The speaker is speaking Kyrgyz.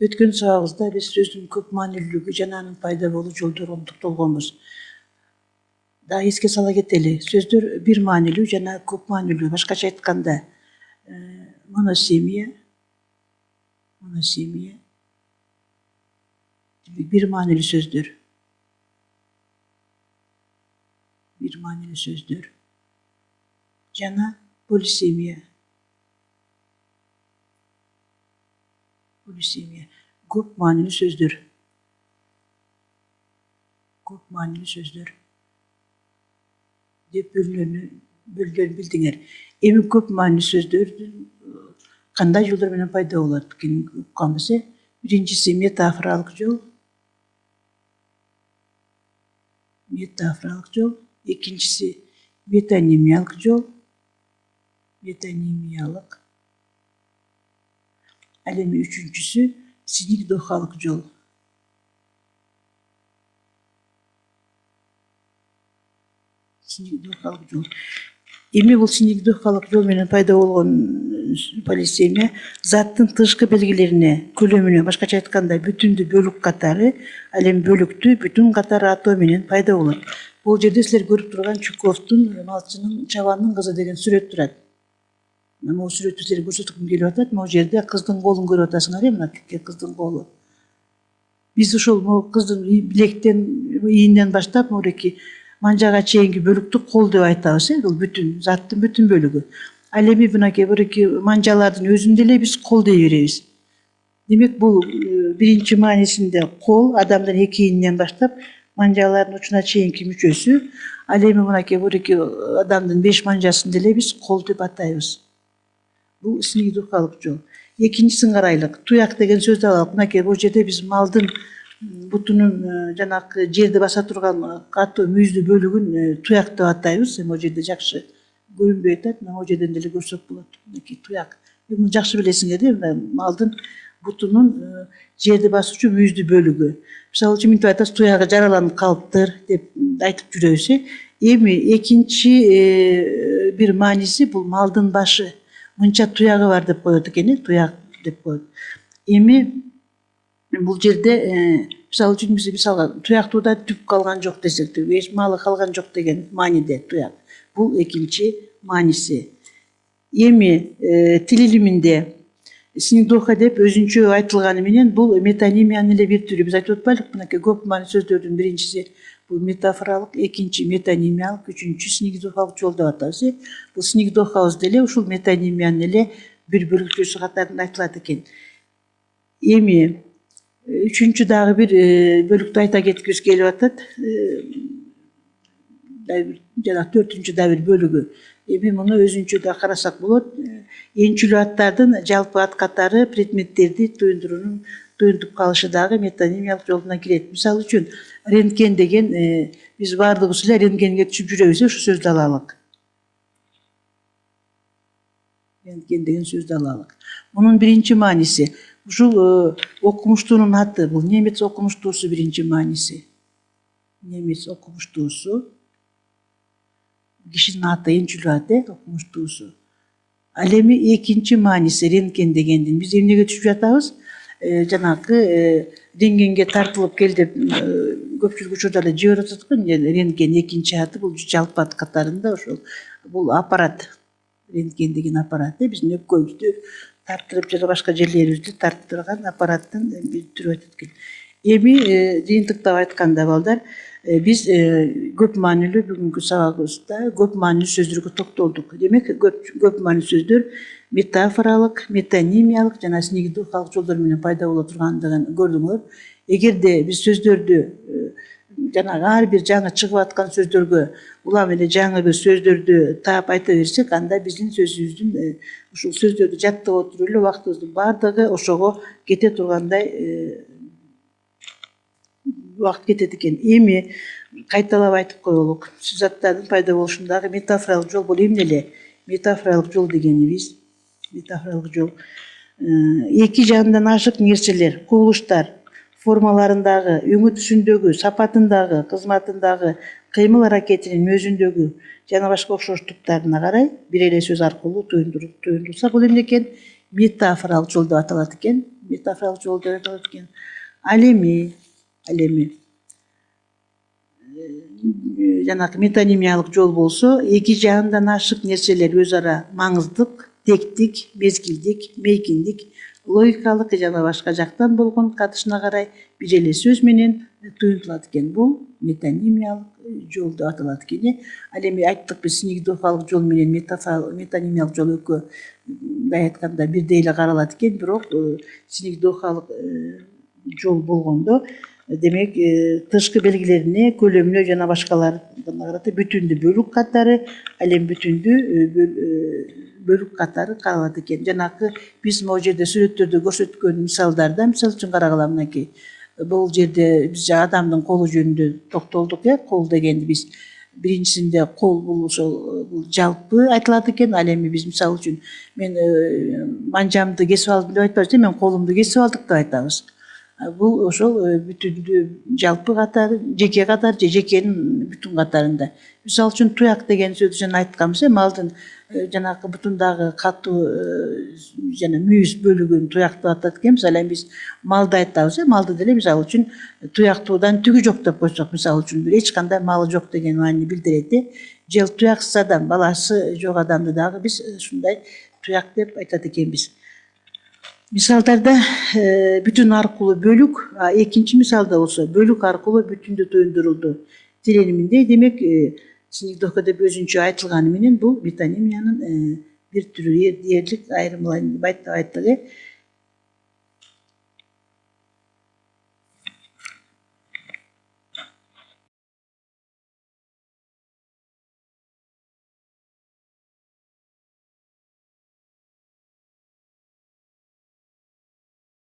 Өткөн сабагыбызда биз сөздүн көп маанилүүлүгү жана анын пайда болуу жолдорун токтолгонбуз. Дагы эске сала кетели. Сөздөр бир маанилүү жана көп маанилүү. Башкача айтканда, моносемия бир маанилүү сөздөр. Жана полисемия. Көп маанилүү сөздөр. Деп бөлгөнү билдиңер. Эми көп маанилүү сөздөрдүн кандай жолдор менен пайда болот экенин укканбыз. Биринчиси метафоралык жол. Экинчиси метонимиялык жол. Ал эми үчүнчүсү синекдохалык жол. Эми бул синекдохалык жол менен пайда болгон полисемия заттын тышкы белгилерине, көлөмүнө, башкача айтканда бүтүндү бөлүк катары, ал эми бөлүктү бүтүн катары атоо менен пайда болот. Бул жерде силер көрүп турган Чуковдун малчынын чабандын кызы деген сүрөт турат. Могу сүрөттү силерге көрсөткүм келип атат. Могу жерде кыздын колун көрүп атасыңар, мына кыздын колу. Биз ошол кыздын билектен, ийинден баштап морeki манжага чейинки бөлүктү кол деп айтабыз. Бул бүтүн, заттын бүтүн бөлүгү. Ал эми мынакей манжалардын өзүн деле биз кол дей беребиз. Демек бул биринчи маанисинде кол адамдын эки ийининен баштап манжалардын учуна чейинки мүчөсү. Ал эми мынакей адамдын 5 манжасын деле биз кол деп атайбыз. Бул синекдохалык жол. Экинчисин карайлык. Туяк деген сөздү алалык. Мынакей бул жерде биз малдын бутунун жанакы жерди баса турган катуу мүйүздүү бөлүгүн туяк деп атайбыз. Могу жерде жакшы көрүнбөй атат. Могу жерден деле көрсөк болот. Мынакей туяк. Муну жакшы билесиңер, малдын бутунун жерди басуучу мүйүздүү бөлүгү. Мисалы үчүн мынтип айтабыз, туягы жараланып калыптыр деп айтып жүрөбүз. Эми экинчи бир мааниси бул малдын башы. Мынча туягы бар деп коет экен, туяк деп коет. Эми бул жерде мисалы үчүн мисалга туяктууда түп калган жок десек, эч малы калган жок деген мааниде туяк. Бул экинчи мааниси. Эми тил илиминде синекдоха деп өзүнчө айтылганы менен бул метонимиянын эле бир түрү. Биз айтып атпайлыкпы, мынакей көп маанилүү сөздөрдүн биринчиси бул метафоралык, экинчи метонимиялык, үчүнчү синекдохалык жол деп атабыз. Бул синекдохабыз деле ушул метонимиянын эле бир бөлүкчөсү катарында айтылат экен. Эми үчүнчү дагы бир бөлүктү айта кеткибиз келип атат. Жана төртүнчү да бир бөлүгү. Эми муну өзүнчө да карасак болот. Энчилүү аттардын жалпы ат катары предметтерди туюнтуп калышы дагы метонимиялык жолуна кирет. Мисалы үчүн рентген деген биз баардыгыбыз эле рентгенге түшүп жүрөбүз, ошол сөздү алалык. Рентген деген сөздү алалык. Мунун биринчи мааниси ушул окумуштуунун аты, бул немец окумуштуусу биринчи мааниси. Немец окумуштуусу. Кишинин аты, энчилүү аты, окумуштуусу. Ал эми экинчи мааниси рентген дегендин биз эмнеге түшүп жатабыз? Жанакы рентгенге тартылып кел деп көпчүлүк учурда эле жиберип атат го. Рентген экинчи аты, бул жалпы ат катарында ошол. Бул аппарат. Рентген деген аппарат. Биздин өпкөбүздү тарттырып жана башка жерлерибизди тарттырган аппараттын бир түрү айтат экен. Эми жыйынтыктап айтканда балдар, биз көп маанилүү бүгүнкү сабагыбызда көп маанилүү сөздөргө токтолдук. Демек көп маанилүү сөздөр метафоралык, метонимиялык жана синекдохалык жолдор менен пайда боло тургандыгын көрдүңөр. Эгерде биз сөздөрдү жанагы ар бир жаңы чыгып аткан сөздөргө улам эле жаңы бир сөздөрдү таап айта берсек, анда биздин сөзүбүздүн ушул сөздөрдү жаттап отуруп эле убактыбыздын баардыгы ошого кете тургандай убакыт кетет экен. Эми кайталап айтып коелук. Заттардын пайда болушундагы метафоралык жол бул эмне эле? Метафоралык жол дегенибиз, метафоралык жол эки жагынан ашык нерселер, кубулуштар формаларындагы, өңү түсүндөгү, сапатындагы, кызматындагы, кыймыл аракетинин өзүндөгү жана башка окшоштуктарына карай бир эле сөз аркылуу туюндурулса, бул эмне экен? метафоралык жол деп аталат экен. Метафоралык жол деп аталат экен. Ал эми жанагы метонимиялык жол болсо, эки жагынан ашык нерселер өз ара маңыздык, тектик, мезгилдик, мейкиндик, логикалык жана башка жактан болгон катышына карай бир эле сөз менен туюлтулат экен. Бул метонимиялык жол деп аталат экен. Ал эми айттык биз синегдохалык жол менен метонимиялык жол экөө мындай айтканда бирдей эле каралат экен, бирок синегдохалык жол болгондо демек тышкы белгилерине, көлөмүнө жана башкаларына карата бүтүндүү бөлүк катары, ал эми бүтүндүү бөлүк катары каралат экен. Жанагы биз могу жерде сүрөттөрдө көрсөткөн мисалдарда, мисалы үчүн карагыла мынакей. Бул жерде биз адамдын колу жөнүндө токтолдук, кол дегенди биз биринчисинде кол бул ошол жалпы айтылат экен. Ал эми биз мисалы үчүн мен манжамды кесип алдым деп айтпайбыз, мен колумду кесип алдык деп айтабыз. Бул ошол бүтүндүү жалпы катары, жеке катар же жекенин бүтүн катарында. Мисалы үчүн туяк деген сөздү жана айтканбыз, малдын жанагы бутундагы катуу жана мүйүз бөлүгүн туяк деп атат экенбиз. Ал эми биз малды айтабыз, малды деле мисалы үчүн туяктуудан түгү жок деп койсок, мисалы үчүн эч кандай малы жок деген маанини билдирет. Же туяксыз адам, баласы жок адамды дагы биз ушундай туяк деп айтат экенбиз. Мисалдарда бүтүн аркылуу бөлүк, экинчи мисалда болсо бөлүк аркылуу бүтүндү туюндурулду тилениминде. Демек синегдохо деп өзүнчө айтылганы менен бул метонимиянын бир түрү дээрлик айрымлайт деп айттык.